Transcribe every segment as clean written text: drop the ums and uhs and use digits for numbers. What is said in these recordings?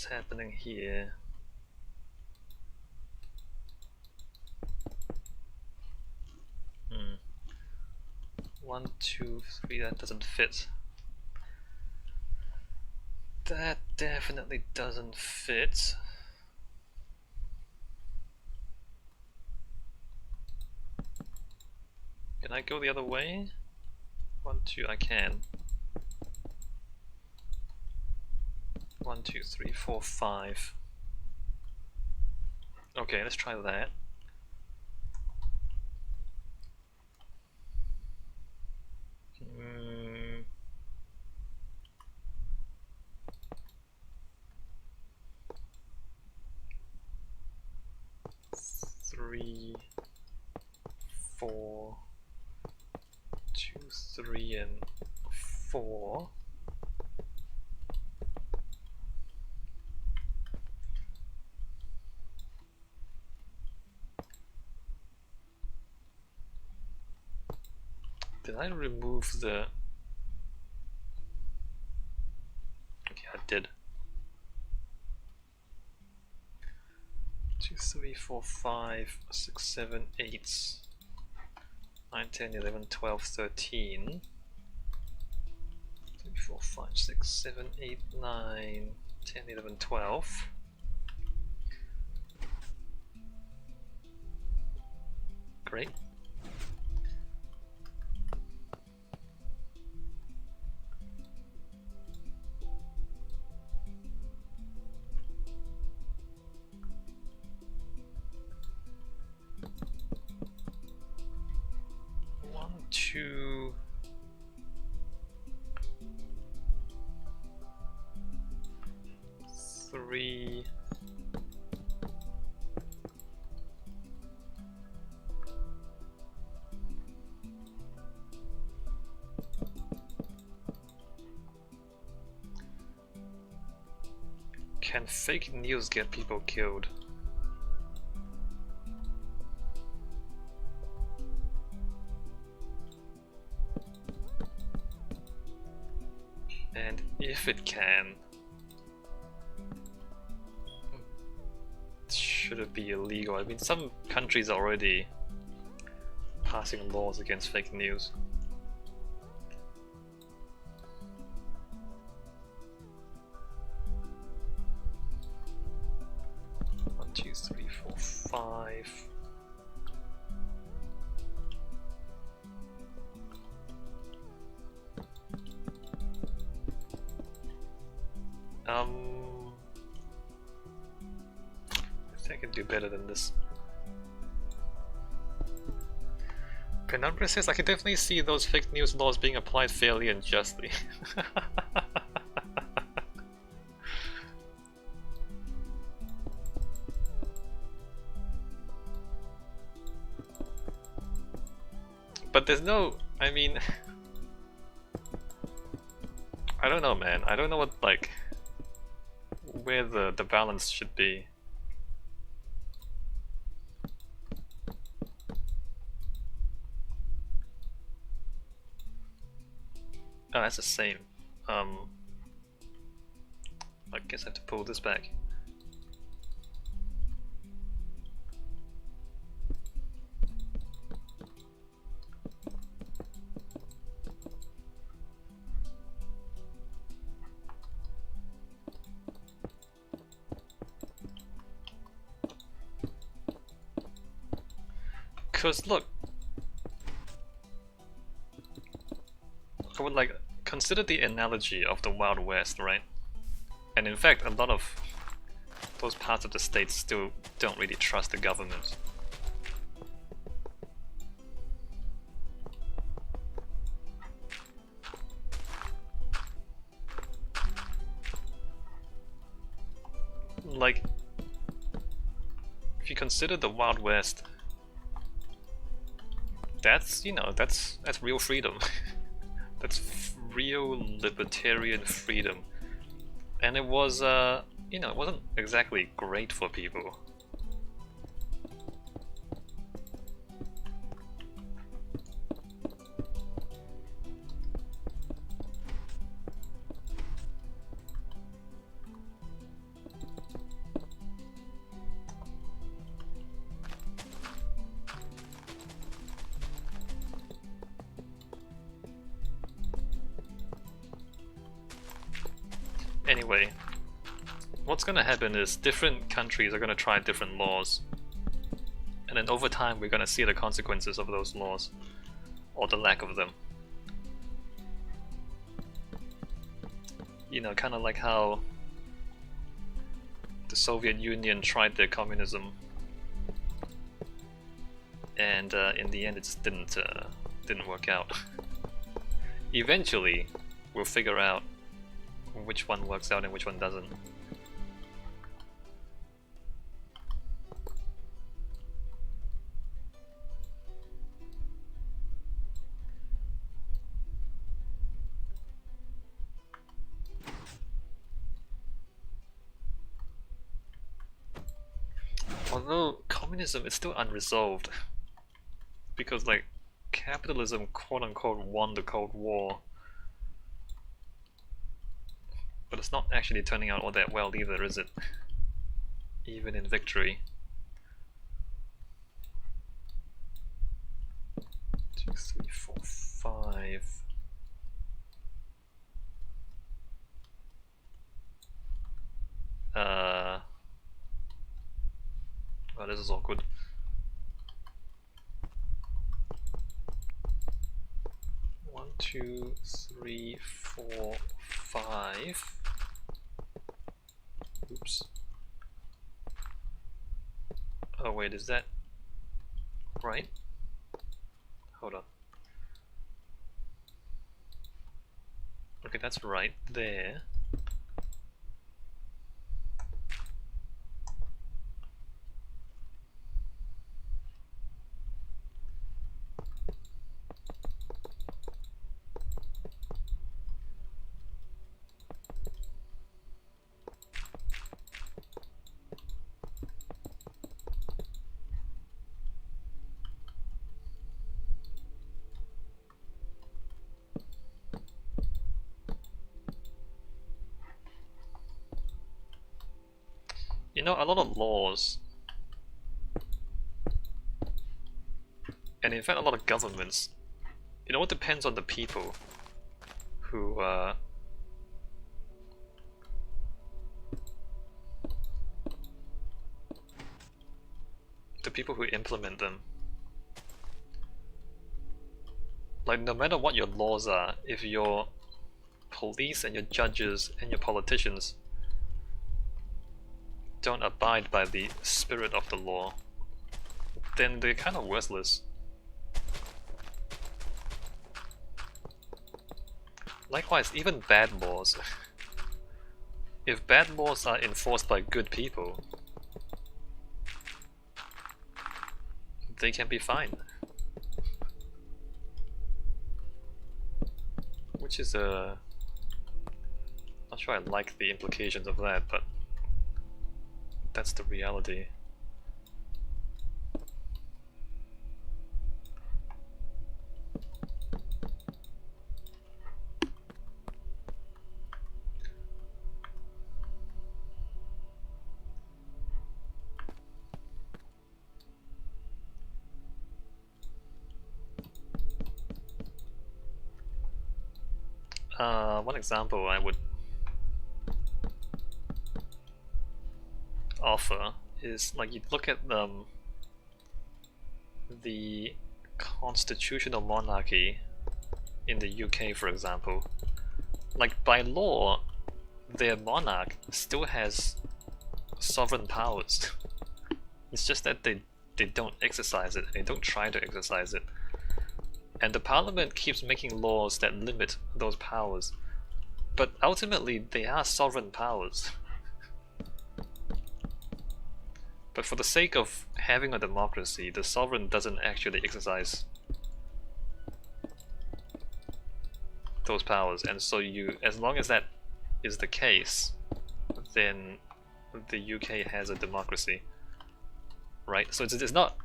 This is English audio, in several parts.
What's happening here? Hmm. 1, 2, 3, that doesn't fit. That definitely doesn't fit. Can I go the other way? 1, 2, I can. 1, 2, 3, 4, 5. Okay, let's try that. Mm. Three, 4, 2, 3, and 4. Did I remove the... Okay, I did. 2, 3, 4, 5, 6, 7, 8, 9, 10, 11, 12, 13. 3, 4, 5, 6, 7, 8, 9, 10, 11, 12. Great. One, two, three, can fake news get people killed? And if it can, should it be illegal? I mean, some countries are already passing laws against fake news. One, two, three, four, five. I think I can do better than this. Penumbra says I can definitely see those fake news laws being applied fairly and justly. But there's no, I mean, I don't know, man. I don't know what, like, where the balance should be. Oh, that's the same. I guess I have to pull this back. Because look, I would like consider the analogy of the Wild West, right? And in fact, a lot of those parts of the state still don't really trust the government. Like, if you consider the Wild West, that's, you know, that's real freedom. That's real libertarian freedom. And it was, you know, it wasn't exactly great for people. way. What's gonna happen is different countries are gonna try different laws. And then over time we're gonna see the consequences of those laws. Or the lack of them. You know, kind of like how the Soviet Union tried their communism. And in the end it just didn't work out. Eventually we'll figure out which one works out and which one doesn't. Although communism is still unresolved, because like capitalism quote-unquote won the Cold War, but it's not actually turning out all that well either, is it? Even in victory. 2, 3, 4, 5. Oh, this is awkward. One, 2, 3, 4, 5. Oops. Oh wait, is that right? Hold on. Okay, that's right there. You know, a lot of laws, and in fact a lot of governments, you know, it depends on the people who implement them. Like, no matter what your laws are, if your police and your judges and your politicians don't abide by the spirit of the law, then they're kind of worthless. Likewise, even bad laws. If bad laws are enforced by good people, they can be fine. Which is not sure I like the implications of that, but that's the reality. One example I would offer is, like, you look at the constitutional monarchy in the UK, for example. Like, by law, their monarch still has sovereign powers. It's just that they don't exercise it, they don't try to exercise it. And the parliament keeps making laws that limit those powers. But ultimately, they are sovereign powers. But for the sake of having a democracy, the sovereign doesn't actually exercise those powers. And so as long as that is the case, then the UK has a democracy. Right? So it's not,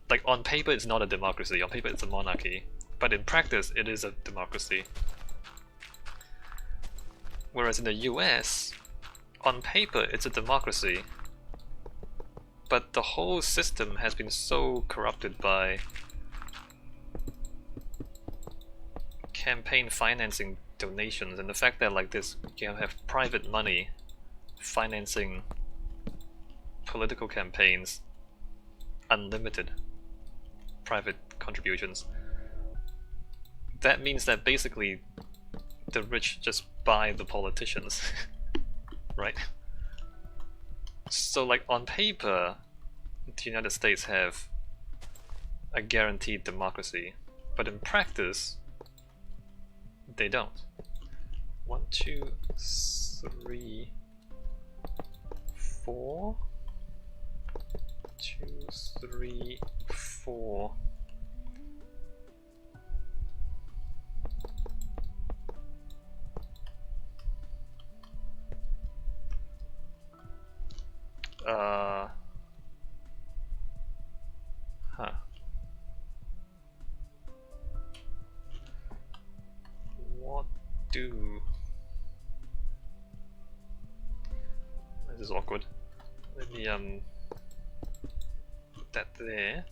like, on paper it's not a democracy, on paper it's a monarchy. But in practice, it is a democracy. Whereas in the US, on paper, it's a democracy. But the whole system has been so corrupted by campaign financing donations and the fact that, like, this, you have private money financing political campaigns, unlimited private contributions. That means that basically the rich just buy the politicians, right? So like on paper, the United States have a guaranteed democracy, but in practice, they don't. 1, 2, 3, 4. 2, 3, 4. Huh. What do... This is awkward. Let me put that there.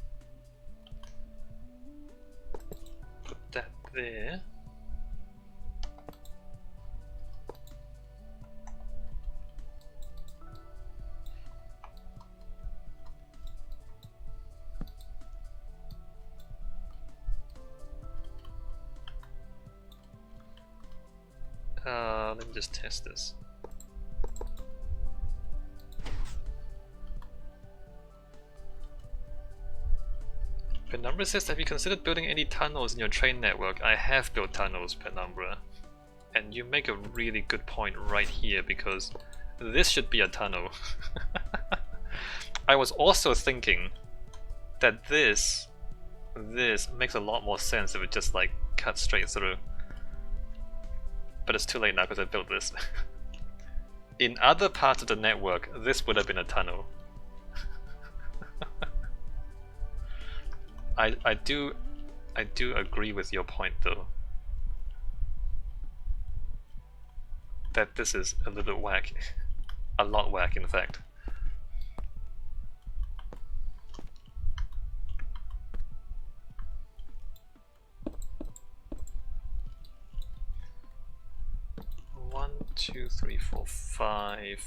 Put that there. Let me just test this. Penumbra says, have you considered building any tunnels in your train network? I have built tunnels, Penumbra. And you make a really good point right here, because this should be a tunnel. I was also thinking that this makes a lot more sense if it just like cuts straight through. But it's too late now because I built this. In other parts of the network, this would have been a tunnel. I do agree with your point though. That this is a little bit whack. A lot whack in fact. One, 2, 3, 4, 5.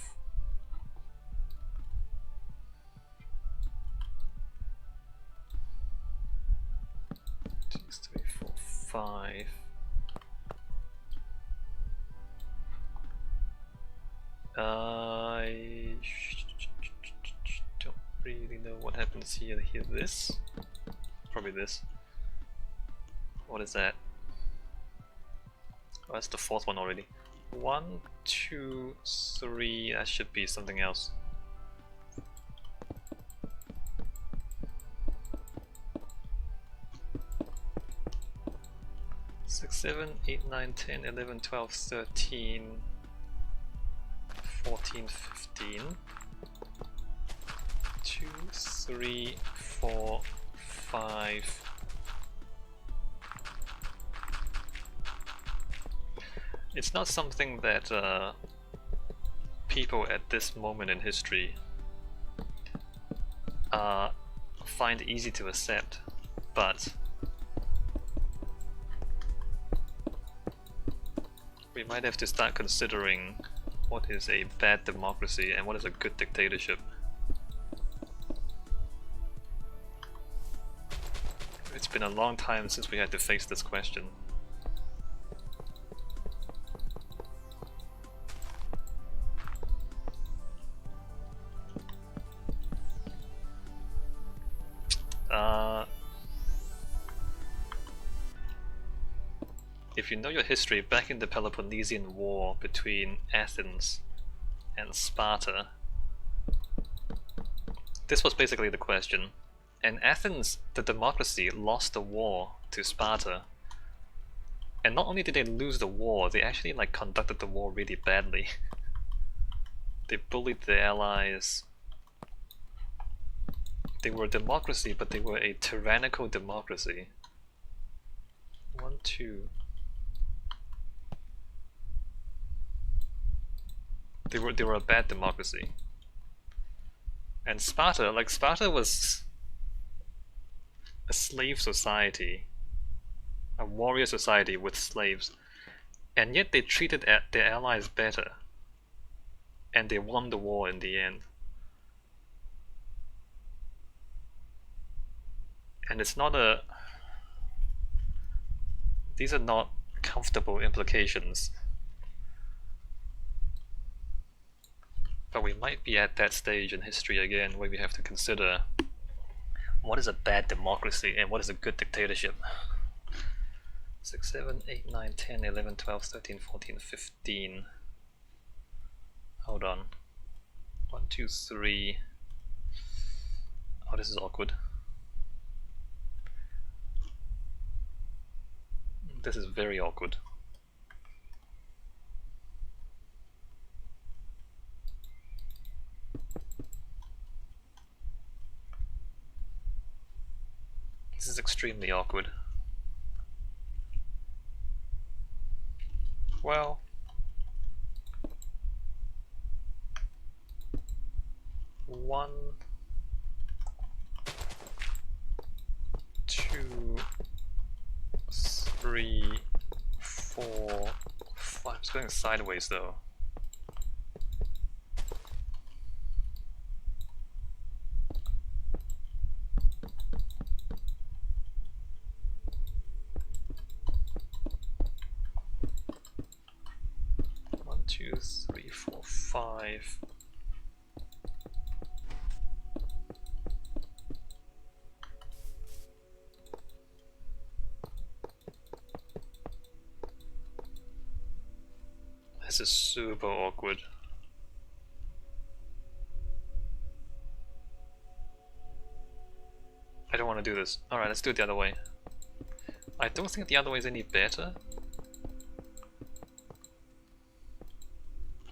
Two, 3, 4, 5. I don't really know what happens here. Here, this? Probably this. What is that? Oh, that's the fourth one already. 1, 2, 3. That should be something else. Six, 7, 8, 9, 10, 11, 12, 13, 14, 15. 2, 3, 4, 5. It's not something that people at this moment in history find easy to accept, but we might have to start considering what is a bad democracy and what is a good dictatorship. It's been a long time since we had to face this question. If you know your history, back in the Peloponnesian War between Athens and Sparta, this was basically the question. And Athens, the democracy, lost the war to Sparta. And not only did they lose the war, they actually like conducted the war really badly. They bullied the allies. They were a democracy, but they were a tyrannical democracy. 1, 2. They were a bad democracy. And Sparta was a slave society, a warrior society with slaves, and yet they treated their allies better. and they won the war in the end. And it's not a... These are not comfortable implications. But we might be at that stage in history again where we have to consider what is a bad democracy and what is a good dictatorship. 6, 7, 8, 9, 10, 11, 12, 13, 14, 15. Hold on. 1, 2, 3. Oh, this is awkward. This is very awkward. This is extremely awkward. Well, one, two, three, 4, 5. It's going sideways though. One, two, three, 4, 5. This is super awkward. I don't want to do this. Alright, let's do it the other way. I don't think the other way is any better.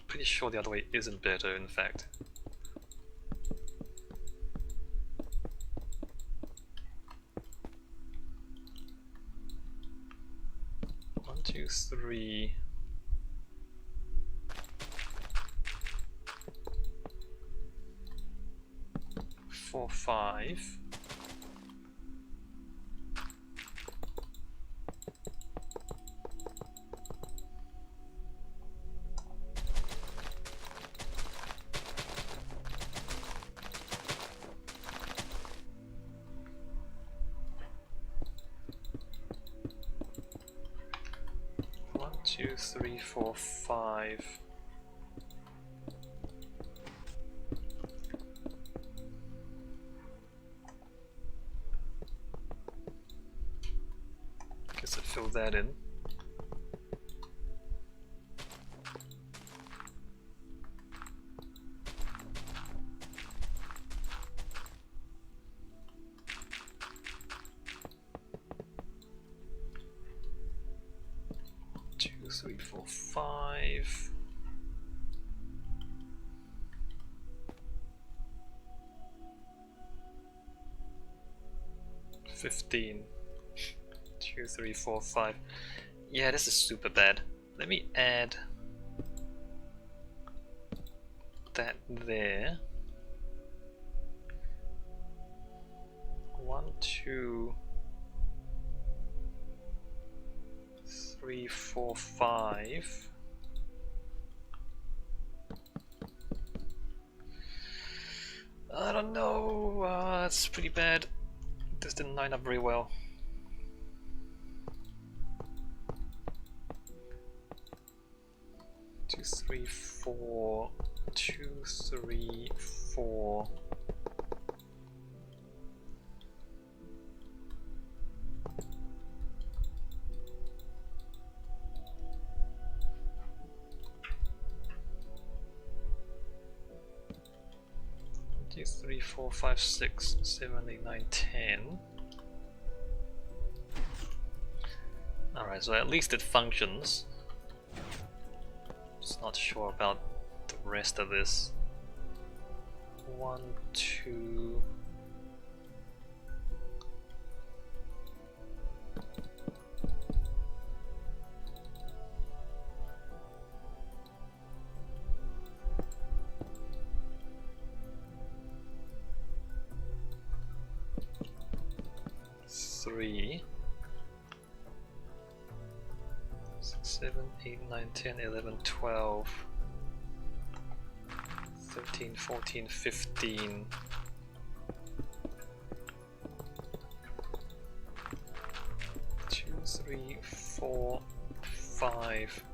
Pretty sure the other way isn't better, in fact. One, two, three. 4, 5. One, two, three, 4, 5. Guess I'd fill that in. Two, three, 4, 5. $15. 2, 3, 4, 5. Yeah, this is super bad. Let me add that there. 1, 2, 3, 4, 5. I don't know. That's pretty bad. This didn't line up very well. 2, 3, 4. 2, 3, 4. Two, 3, 4, 5, 6, 7, 8, 9, 10. Alright, so at least it functions. Just not sure about the rest of this. 1, 2. Three, 6, 7, 8, 9, 10, 11, 12. 13, 14, 15. Two, 3, 4, 5.